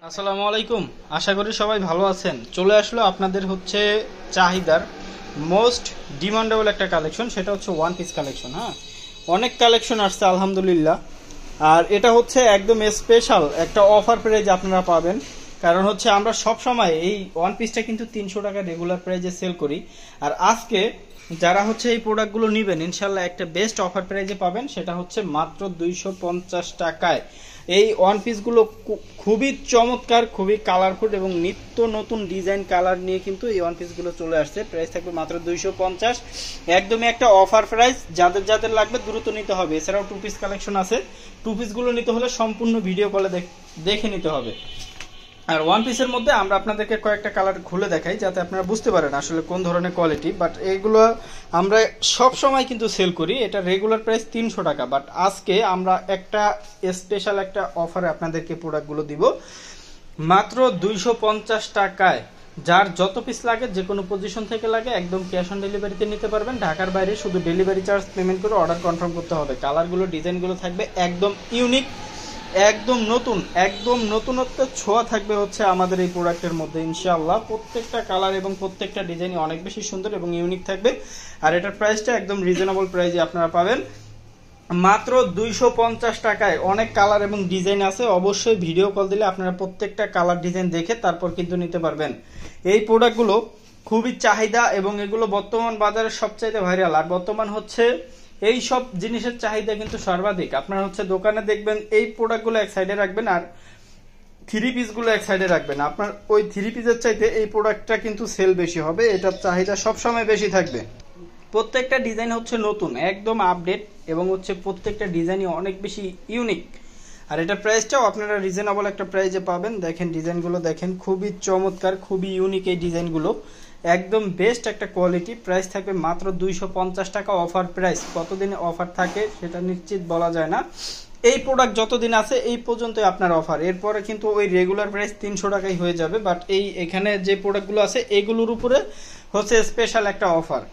আসসালামু আলাইকুম। আশা করি সবাই ভালো আছেন। চলে আসলো আপনাদের হচ্ছে চাহিদার মোস্ট ডিমান্ডেবল একটা কালেকশন, সেটা হচ্ছে ওয়ান পিস কালেকশন। হ্যাঁ, অনেক কালেকশন আসছে আলহামদুলিল্লাহ। আর এটা হচ্ছে একদম স্পেশাল একটা অফার প্রাইজে আপনারা পাবেন। কারণ হচ্ছে আমরা সব সময় এই ওয়ান পিসটা কিন্তু 300 টাকা রেগুলার প্রাইজে সেল করি। আর আজকে যারা হচ্ছে এই প্রোডাক্টগুলো নেবেন ইনশাল্লাহ একটা বেস্ট অফার প্রাইজে পাবেন, সেটা হচ্ছে মাত্র 250 টাকায়। এই ওয়ান পিসগুলো খুবই চমৎকার, খুবই কালারফুল এবং নিত্য নতুন ডিজাইন কালার নিয়ে কিন্তু এই ওয়ান পিসগুলো চলে আসছে। প্রাইস থাকবে মাত্র 250, একদমই একটা অফার প্রাইস। যাদের যাদের লাগবে দ্রুত নিতে হবে। এছাড়াও টু পিস কালেকশন আছে, টু পিসগুলো নিতে হলে সম্পূর্ণ ভিডিও কলে দেখে নিতে হবে। আর ওয়ান পিসের মধ্যে আমরা আপনাদেরকে কয়েকটা কালার খুলে দেখাই যাতে আপনারা বুঝতে পারেন আসলে কোন ধরনের কোয়ালিটি। বাট এইগুলো আমরা সব সময় কিন্তু সেল করি, এটা রেগুলার প্রাইস 300 টাকা। বাট আজকে আমরা একটা স্পেশাল একটা অফারে আপনাদেরকে প্রোডাক্টগুলো দিব মাত্র 250 টাকায়। যার যত পিস লাগে, যে কোনো পজিশন থেকে লাগে, একদম ক্যাশ অন ডেলিভারিতে নিতে পারবেন। ঢাকার বাইরে শুধু ডেলিভারি চার্জ পেমেন্ট করে অর্ডার কনফার্ম করতে হবে। কালারগুলো ডিজাইনগুলো থাকবে একদম ইউনিক, একদম নতুন, একদম নতুনত্বের ছোঁয়া থাকবে হচ্ছে আমাদের এই প্রোডাক্টের মধ্যে ইনশাআল্লাহ। প্রত্যেকটা কালার এবং প্রত্যেকটা ডিজাইনই অনেক বেশি সুন্দর এবং ইউনিক থাকবে। আর এটার প্রাইসটা একদম রিজনেবল প্রাইসে আপনারা পাবেন মাত্র 250 টাকায়। অনেক কালার এবং ডিজাইন আছে, অবশ্যই ভিডিও কল দিলে আপনারা প্রত্যেকটা কালার ডিজাইন দেখে তারপর কিন্তু নিতে পারবেন। এই প্রোডাক্টগুলো খুবই চাহিদা এবং এগুলো বর্তমান বাজারে সবচাইতে ভাইরাল। আর বর্তমান হচ্ছে এই সব জিনিসের চাহিদা কিন্তু সর্বাধিক। আপনারা হচ্ছে দোকানে দেখবেন এই প্রোডাক্টগুলো এক সাইডে রাখবেন আর থ্রি পিসগুলো এক সাইডে রাখবেন। আপনার ওই থ্রি পিসের চাইতে এই প্রোডাক্টটা কিন্তু সেল বেশি হবে, এটার চাহিদা সবসময় বেশি থাকবে। প্রত্যেকটা ডিজাইন হচ্ছে নতুন, একদম আপডেট এবং হচ্ছে প্রত্যেকটা ডিজাইনই অনেক বেশি ইউনিক। আর এটা প্রাইসটাও আপনারা রিজনেবল একটা প্রাইসে পাবেন। দেখেন ডিজাইনগুলো দেখেন, খুবই চমৎকার, খুবই ইউনিক এই ডিজাইনগুলো, একদম বেস্ট একটা কোয়ালিটি। প্রাইস থাকবে মাত্র 250 টাকা অফার প্রাইস। কতদিন অফার থাকে সেটা নিশ্চিত বলা যায় না। এই প্রোডাক্ট যতদিন আছে এই পর্যন্তই আপনার অফার, এরপরে কিন্তু ওই রেগুলার প্রাইস 300 টাকাই হয়ে যাবে। বাট এখানে যে প্রোডাক্টগুলো আছে এগুলোর উপরে হচ্ছে স্পেশাল একটা অফার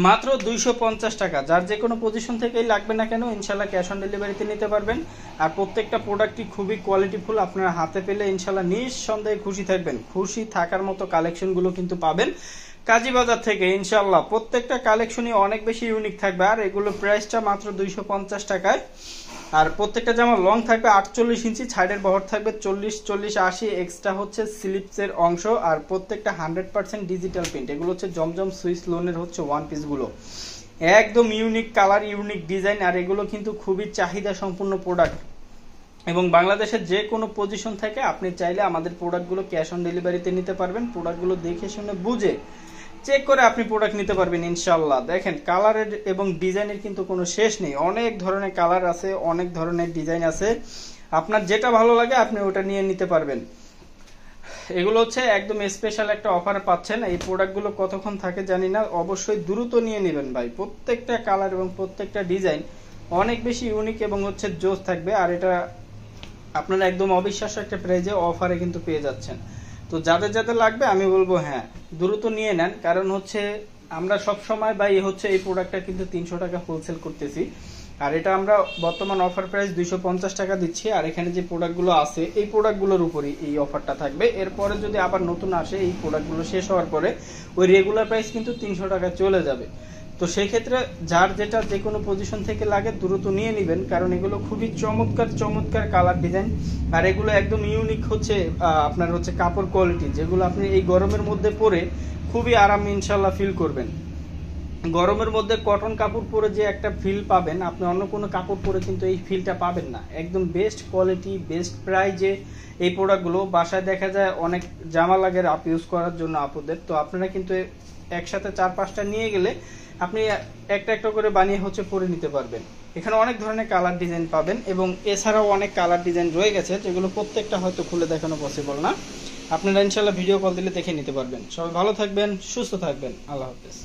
মাত্র 250 টাকা। যার যে কোনো পজিশন থেকেই লাগবে না কেন ইনশাল্লাহ ক্যাশ অন ডেলিভারিতে নিতে পারবেন। আর প্রত্যেকটা প্রোডাক্টই খুবই কোয়ালিটিফুল, আপনারা হাতে পেলে ইনশাল্লাহ নিঃসন্দেহে খুশি থাকবেন। খুশি থাকার মতো কালেকশনগুলো কিন্তু পাবেন কাজীবাজার থেকে ইনশাল্লাহ। প্রত্যেকটা কালেকশনই অনেক বেশি ইউনিক থাকবে। আর এগুলো প্রাইসটা মাত্র 250 টাকায়। আর প্রত্যেকটা জামা লং থাকবে 48 ইঞ্চি, সাইডের বহর থাকবে 40, 40, 80, এক্সট্রা হচ্ছে স্লিপসের অংশ। আর প্রত্যেকটা 100% ডিজিটাল প্রিন্ট। এগুলো হচ্ছে জমজম সুইস লোনের হচ্ছে ওয়ান পিসগুলো, একদম ইউনিক কালার, ইউনিক ডিজাইন। আর এগুলো কিন্তু খুবই চাহিদা সম্পূর্ণ প্রোডাক্ট এবং বাংলাদেশের যে কোনো পজিশন থেকে আপনি চাইলে আমাদের প্রোডাক্টগুলো ক্যাশ অন ডেলিভারিতে নিতে পারবেন। প্রোডাক্টগুলো দেখে শুনে বুঝে চেক করে আপনি প্রোডাক্ট নিতে পারবেন ইনশাল্লাহ। দেখেন কালারের এবং ডিজাইনের কিন্তু কোনো শেষ নেই, অনেক ধরনের কালার আছে, অনেক ধরনের ডিজাইন আছে। আপনার যেটা ভালো লাগে আপনি ওটা নিয়ে নিতে পারবেন। এগুলো হচ্ছে একদম স্পেশাল একটা অফার পাচ্ছেন। এই প্রোডাক্টগুলো কতক্ষণ থাকে জানি না, অবশ্যই দ্রুত নিয়ে নেবেন ভাই। প্রত্যেকটা কালার এবং প্রত্যেকটা ডিজাইন অনেক বেশি ইউনিক এবং হচ্ছে জোস থাকবে। আর এটা আপনারা একদম অবিশ্বাস্য একটা প্রাইজে অফারে কিন্তু পেয়ে যাচ্ছেন। তো যাদের যাদের লাগবে আমি বলবো হ্যাঁ দ্রুত নিয়ে নেন। কারণ হচ্ছে আমরা সব সময় বা হচ্ছে এই প্রোডাক্টটা কিন্তু 300 টাকা হোলসেল করতেছি। আর এটা আমরা বর্তমান অফার প্রাইস 250 টাকা দিচ্ছি। আর এখানে যে প্রোডাক্টগুলো আছে এই প্রোডাক্টগুলোর উপরই এই অফারটা থাকবে। এরপরে যদি আবার নতুন আসে এই প্রোডাক্টগুলো শেষ হওয়ার পরে ওই রেগুলার প্রাইস কিন্তু 300 টাকা চলে যাবে। তো সেই ক্ষেত্রে যার যেটা যে কোনো পজিশন থেকে লাগে দ্রুত নিয়ে নেবেন। কারণ এগুলো খুবই চমৎকার চমৎকার কালার ডিজাইন। আর এগুলো একদম ইউনিক হচ্ছে আপনার হচ্ছে কাপড় কোয়ালিটি, যেগুলো আপনি এই গরমের মধ্যে পরে খুবই আরাম ইনশাল্লাহ ফিল করবেন। গরমের মধ্যে কটন কাপড় পরে যে একটা ফিল পাবেন আপনি অন্য কোনো কাপড় পরে কিন্তু এই ফিলটা পাবেন না। একদম বেস্ট কোয়ালিটি, বেস্ট প্রাইজে এই প্রোডাক্টগুলো। বাসায় দেখা যায় অনেক জামা লাগে রাপ ইউজ করার জন্য আপুদের, তো আপনারা কিন্তু একসাথে 4-5টা নিয়ে গেলে আপনি একটা একটা করে বানিয়ে হচ্ছে পরে নিতে পারবেন। এখানে অনেক ধরনের কালার ডিজাইন পাবেন এবং এছাড়াও অনেক কালার ডিজাইন রয়ে গেছে যেগুলো প্রত্যেকটা হয়তো খুলে দেখানো পসিবল না। আপনারা ইনশাল্লাহ ভিডিও কল দিলে দেখে নিতে পারবেন। সবাই ভালো থাকবেন, সুস্থ থাকবেন, আল্লাহ হাফেজ।